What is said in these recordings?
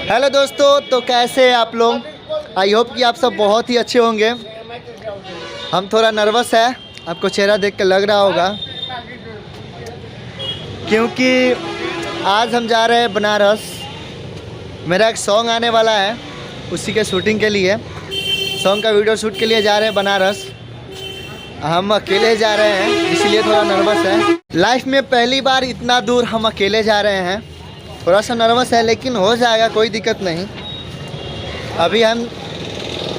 Hello दोस्तों, तो कैसे हैं आप लोग। आई होप कि आप सब बहुत ही अच्छे होंगे। हम थोड़ा नर्वस है, आपको चेहरा देख के लग रहा होगा, क्योंकि आज हम जा रहे हैं बनारस। मेरा एक सॉन्ग आने वाला है, उसी के शूटिंग के लिए, सॉन्ग का वीडियो शूट के लिए जा रहे हैं बनारस। हम अकेले जा रहे हैं, इसीलिए थोड़ा नर्वस है। लाइफ में पहली बार इतना दूर हम अकेले जा रहे हैं, थोड़ा सा नर्वस है, लेकिन हो जाएगा, कोई दिक्कत नहीं।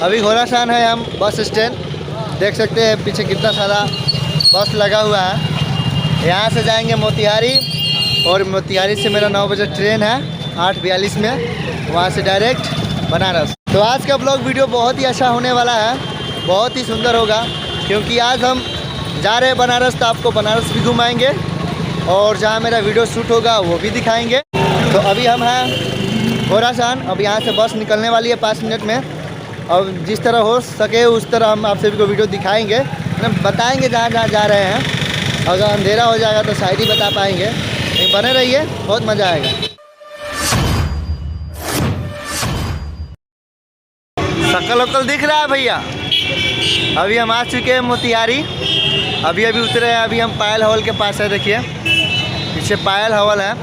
अभी घोड़ासान है हम बस स्टैंड, देख सकते हैं पीछे कितना सारा बस लगा हुआ है। यहाँ से जाएंगे मोतिहारी, और मोतिहारी से मेरा 9 बजे ट्रेन है 8:42 में, वहाँ से डायरेक्ट बनारस। तो आज का ब्लॉग वीडियो बहुत ही अच्छा होने वाला है, बहुत ही सुंदर होगा, क्योंकि आज हम जा रहे हैं बनारस। तो आपको बनारस भी घुमाएंगे और जहाँ मेरा वीडियो शूट होगा वो भी दिखाएंगे। तो अभी हम हैं घोड़ासान, अब यहाँ से बस निकलने वाली है 5 मिनट में। और जिस तरह हो सके उस तरह हम आप सभी को वीडियो दिखाएंगे, मतलब बताएंगे जहाँ जहाँ जा रहे हैं। अगर अंधेरा हो जाएगा तो शायद ही बता पाएंगे, लेकिन बने रहिए, बहुत मज़ा आएगा। शकल वकल दिख रहा है भैया। अभी हम आ चुके हैं मोतिहारी, अभी उतरे हैं। अभी हम पायल हॉल के पास है, देखिए पीछे पायल हॉल है।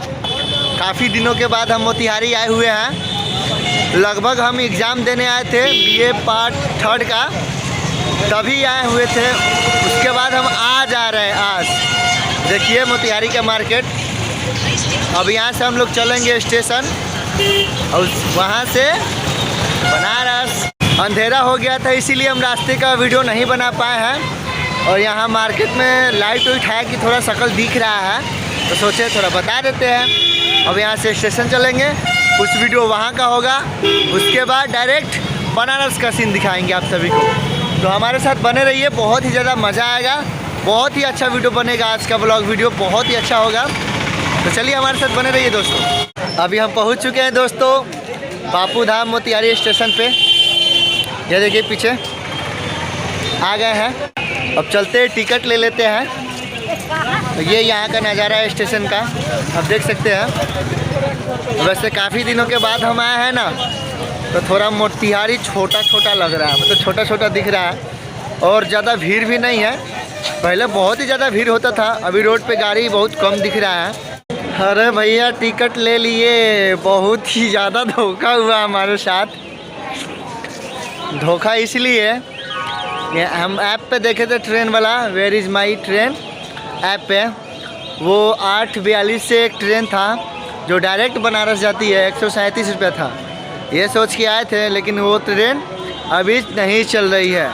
काफ़ी दिनों के बाद हम मोतिहारी आए हुए हैं। लगभग हम एग्ज़ाम देने आए थे BA पार्ट 3 का, तभी आए हुए थे। उसके बाद हम आज आ रहे हैं। आज देखिए मोतिहारी का मार्केट। अब यहाँ से हम लोग चलेंगे स्टेशन और वहाँ से बनारस। अंधेरा हो गया था, इसीलिए हम रास्ते का वीडियो नहीं बना पाए हैं। और यहाँ मार्केट में लाइट है कि थोड़ा शकल दिख रहा है, तो सोचे थोड़ा बता देते हैं। अब यहाँ से स्टेशन चलेंगे, कुछ वीडियो वहाँ का होगा, उसके बाद डायरेक्ट बनारस का सीन दिखाएंगे आप सभी को। तो हमारे साथ बने रहिए, बहुत ही ज़्यादा मज़ा आएगा, बहुत ही अच्छा वीडियो बनेगा। आज का ब्लॉग वीडियो बहुत ही अच्छा होगा, तो चलिए हमारे साथ बने रहिए दोस्तों। अभी हम पहुँच चुके हैं दोस्तों बापू धाम मोतिहारी स्टेशन पे। ये देखिए पीछे आ गए हैं। अब चलते टिकट ले लेते हैं। तो ये यहाँ का नज़ारा है स्टेशन का, आप देख सकते हैं। वैसे काफ़ी दिनों के बाद हम आए हैं ना, तो थोड़ा मोतिहारी छोटा छोटा लग रहा है, मतलब छोटा छोटा दिख रहा है, और ज़्यादा भीड़ भी नहीं है। पहले बहुत ही ज़्यादा भीड़ होता था, अभी रोड पे गाड़ी बहुत कम दिख रहा है। अरे भैया टिकट ले लिए, बहुत ही ज़्यादा धोखा हुआ हमारे साथ। धोखा इसलिए हम ऐप पे देखे थे ट्रेन वाला, where is my train app पे, वो 8:42 से एक ट्रेन था जो डायरेक्ट बनारस जाती है, 137 रुपये था। ये सोच के आए थे, लेकिन वो ट्रेन अभी नहीं चल रही है,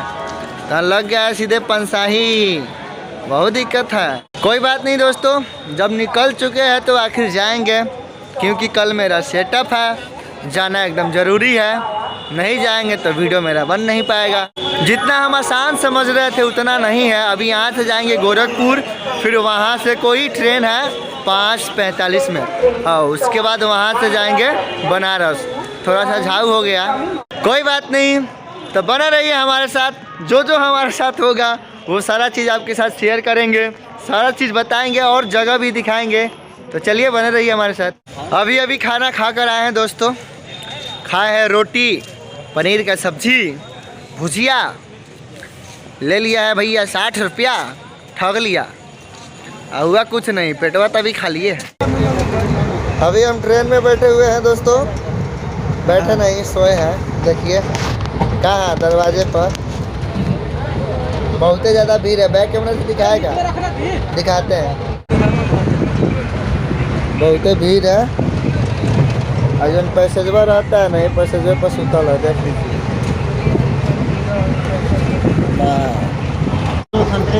तो लग गया सीधे पंसाही। बहुत दिक्कत है। कोई बात नहीं दोस्तों, जब निकल चुके हैं तो आखिर जाएंगे, क्योंकि कल मेरा सेटअप है, जाना एकदम ज़रूरी है। नहीं जाएंगे तो वीडियो मेरा बन नहीं पाएगा। जितना हम आसान समझ रहे थे उतना नहीं है। अभी यहाँ से जाएंगे गोरखपुर, फिर वहाँ से कोई ट्रेन है 5:45 में, और उसके बाद वहाँ से जाएंगे बनारस। थोड़ा सा झाऊ हो गया, कोई बात नहीं। तो बना रहिए हमारे साथ, जो हमारे साथ होगा वो सारा चीज़ आपके साथ शेयर करेंगे, सारा चीज़ बताएंगे और जगह भी दिखाएंगे। तो चलिए बने रहिए हमारे साथ। अभी खाना खा कर आए हैं दोस्तों। खाए हैं रोटी, पनीर का सब्जी, भुजिया ले लिया है भैया 60 रुपया, ठग लिया। हुआ कुछ नहीं, पेटवा तभी खा लिए। अभी हम ट्रेन में बैठे हुए हैं दोस्तों, बैठे नहीं सोए हैं। देखिए कहाँ दरवाजे पर बहुत ज़्यादा भीड़ है। बैक कैमरा से दिखाएगा, दिखाते हैं, बहुत भीड़ है। अजन पैसेजवा रहता है, नहीं पैसेजर पर सुतल है, देख लीजिए।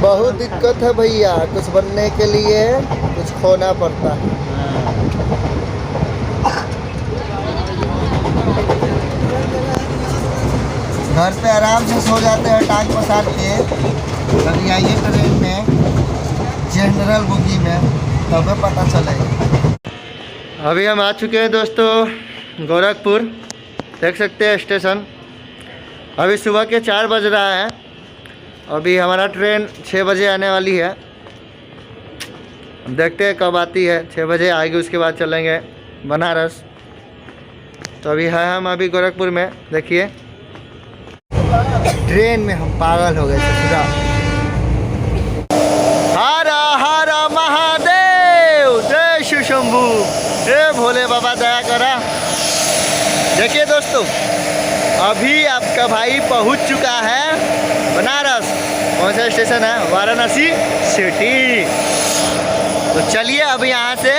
बहुत दिक्कत है भैया, कुछ बनने के लिए कुछ खोना पड़ता है। घर पे आराम से सो जाते हैं टांग पसार के, कभी आइए ट्रेन में जनरल बोगी में, तब पता चलेगा। अभी हम आ चुके हैं दोस्तों गोरखपुर, देख सकते हैं स्टेशन। अभी सुबह के 4 बज रहा है, अभी हमारा ट्रेन 6 बजे आने वाली है। देखते हैं कब आती है, 6 बजे आएगी, उसके बाद चलेंगे बनारस। तो अभी है हम अभी गोरखपुर में। देखिए ट्रेन में हम पागल हो गए ससुरा। हर हर महादेव, जय शिव शंभू, जय भोले बाबा दया करा। देखिए दोस्तों, अभी आपका भाई पहुंच चुका है बनारस। कौन सा स्टेशन है? वाराणसी सिटी। तो चलिए अभी यहाँ से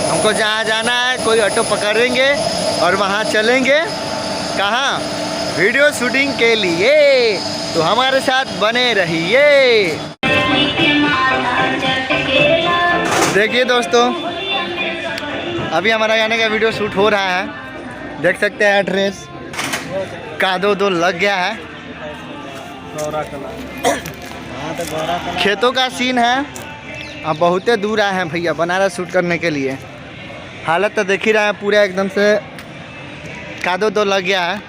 हमको जहाँ जाना है कोई ऑटो पकड़ेंगे और वहाँ चलेंगे। कहाँ? वीडियो शूटिंग के लिए। तो हमारे साथ बने रहिए। देखिए दोस्तों, अभी हमारा गाने का वीडियो शूट हो रहा है। देख सकते हैं ड्रेस कादो दो लग गया है। खेतों का सीन है। अब बहुते दूर आए हैं भैया बनारस शूट करने के लिए। हालत तो देख ही रहे हैं, पूरा एकदम से कादो दो लग गया है।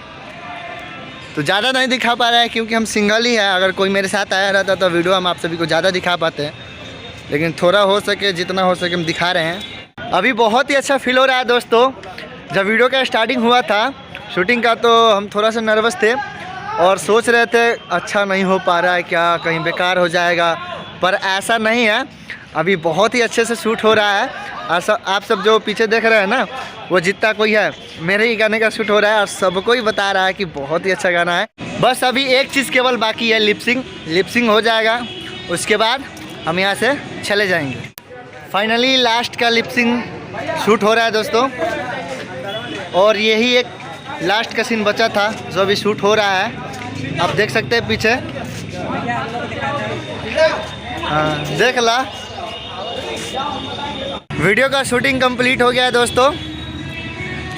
तो ज़्यादा नहीं दिखा पा रहा है क्योंकि हम सिंगल ही है। अगर कोई मेरे साथ आया रहता तो वीडियो हम आप सभी को ज़्यादा दिखा पाते हैं, लेकिन थोड़ा हो सके जितना हो सके हम दिखा रहे हैं। अभी बहुत ही अच्छा फील हो रहा है दोस्तों। जब वीडियो का स्टार्टिंग हुआ था शूटिंग का तो हम थोड़ा सा नर्वस थे और सोच रहे थे अच्छा नहीं हो पा रहा है क्या, कहीं बेकार हो जाएगा, पर ऐसा नहीं है। अभी बहुत ही अच्छे से शूट हो रहा है। आप सब जो पीछे देख रहे हैं ना, वो जितना कोई है मेरे ही गाने का शूट हो रहा है और सबको ही बता रहा है कि बहुत ही अच्छा गाना है। बस अभी एक चीज़ केवल बाकी है, लिपसिंग हो जाएगा, उसके बाद हम यहाँ से चले जाएंगे। फाइनली लास्ट का लिपसिंग शूट हो रहा है दोस्तों, और यही एक लास्ट का सीन बचा था जो अभी शूट हो रहा है। आप देख सकते हैं पीछे। हाँ देख ला। वीडियो का शूटिंग कंप्लीट हो गया है दोस्तों।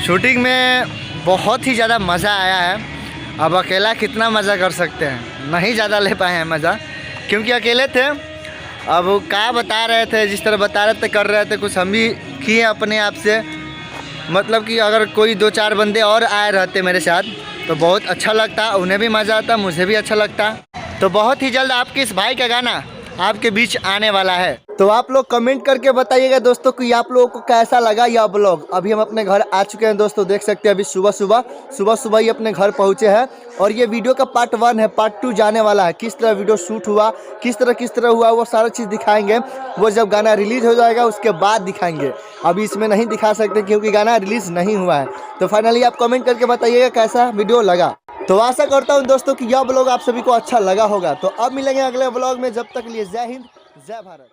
शूटिंग में बहुत ही ज़्यादा मज़ा आया है। अब अकेला कितना मज़ा कर सकते हैं, नहीं ज़्यादा ले पाए हैं मज़ा क्योंकि अकेले थे। अब क्या बता रहे थे, जिस तरह बता रहे थे कर रहे थे, कुछ हम भी किए अपने आप से। मतलब कि अगर कोई 2-4 बंदे और आए रहते मेरे साथ तो बहुत अच्छा लगता, उन्हें भी मज़ा आता, मुझे भी अच्छा लगता। तो बहुत ही जल्द आपके इस भाई का गाना आपके बीच आने वाला है। तो आप लोग कमेंट करके बताइएगा दोस्तों कि आप लोगों को कैसा लगा यह ब्लॉग। अभी हम अपने घर आ चुके हैं दोस्तों, देख सकते हैं। अभी सुबह ही अपने घर पहुंचे हैं और ये वीडियो का पार्ट 1 है। पार्ट 2 जाने वाला है। किस तरह वीडियो शूट हुआ, किस तरह हुआ, वो सारा चीज़ दिखाएंगे। वो जब गाना रिलीज हो जाएगा उसके बाद दिखाएंगे। अभी इसमें नहीं दिखा सकते क्योंकि गाना रिलीज नहीं हुआ है। तो फाइनली आप कमेंट करके बताइएगा कैसा वीडियो लगा। तो आशा करता हूँ दोस्तों कि यह ब्लॉग आप सभी को अच्छा लगा होगा। तो अब मिलेंगे अगले ब्लॉग में, जब तक लिए जय हिंद जय भारत।